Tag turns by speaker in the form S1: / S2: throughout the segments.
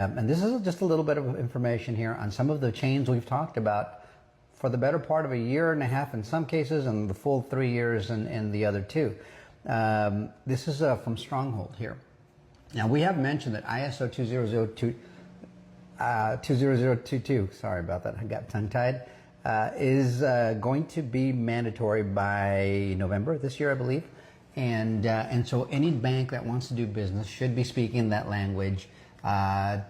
S1: And this is just a little bit of information here on some of the chains we've talked about for the better part of a year and a half in some cases and the full 3 years in the other two. This is from Stronghold here. Now we have mentioned that ISO 20022, sorry about that, I got tongue-tied, is going to be mandatory by November this year, I believe. And so any bank that wants to do business should be speaking that language, I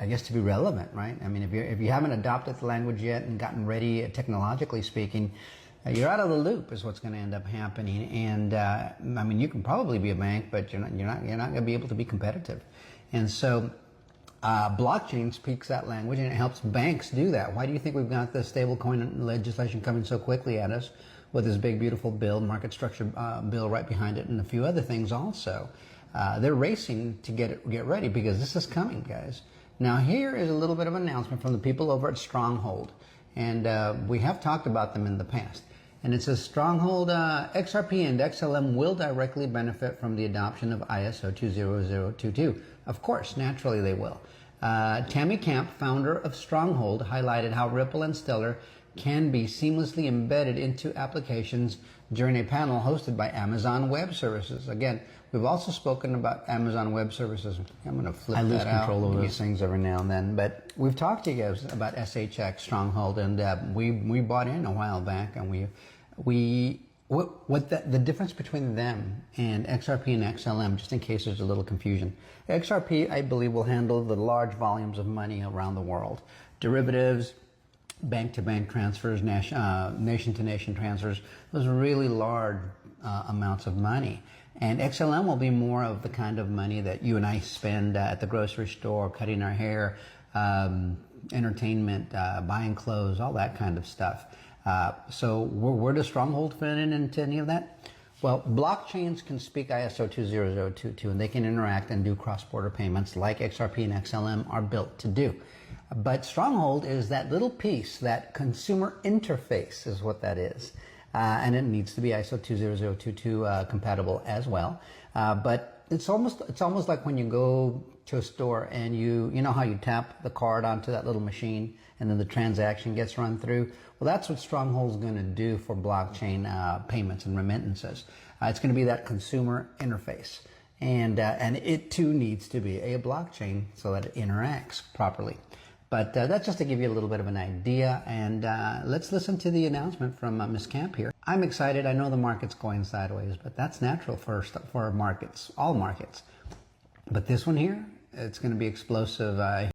S1: guess, to be relevant, right? I mean, if you haven't adopted the language yet and gotten ready, technologically speaking, you're out of the loop is what's going to end up happening. And I mean, you can probably be a bank, but you're not going to be able to be competitive. And so blockchain speaks that language, and it helps banks do that. Why do you think we've got this stablecoin legislation coming so quickly at us with this big, beautiful bill, market structure bill right behind it, and a few other things also? They're racing to get ready because this is coming, guys. Now, here is a little bit of an announcement from the people over at Stronghold, and we have talked about them in the past. And it says Stronghold XRP and XLM will directly benefit from the adoption of ISO 20022. Of course, naturally they will. Tammy Camp, founder of Stronghold, highlighted how Ripple and Stellar can be seamlessly embedded into applications during a panel hosted by Amazon Web Services. Again, we've also spoken about Amazon Web Services. I'm going to flip that out. I lose control over those things every now and then. But we've talked to you guys about SHX Stronghold, and we bought in a while back, and the difference between them and XRP and XLM, just in case there's a little confusion. XRP, I believe, will handle the large volumes of money around the world. Derivatives, bank-to-bank transfers, nation-to-nation transfers, those really large amounts of money. And XLM will be more of the kind of money that you and I spend at the grocery store, cutting our hair, entertainment, buying clothes, all that kind of stuff. So where does Stronghold fit into any of that? Well, blockchains can speak ISO 20022, and they can interact and do cross-border payments like XRP and XLM are built to do. But Stronghold is that little piece, that consumer interface is what that is. And it needs to be ISO 20022 compatible as well. But it's almost like when you go to a store and you know how you tap the card onto that little machine and then the transaction gets run through. Well, that's what Stronghold's going to do for blockchain payments and remittances. It's going to be that consumer interface, and it too needs to be a blockchain so that it interacts properly. But that's just to give you a little bit of an idea, and let's listen to the announcement from Ms. Camp here. I'm excited. I know the market's going sideways, but that's natural for markets, all markets. But this one here, it's going to be explosive.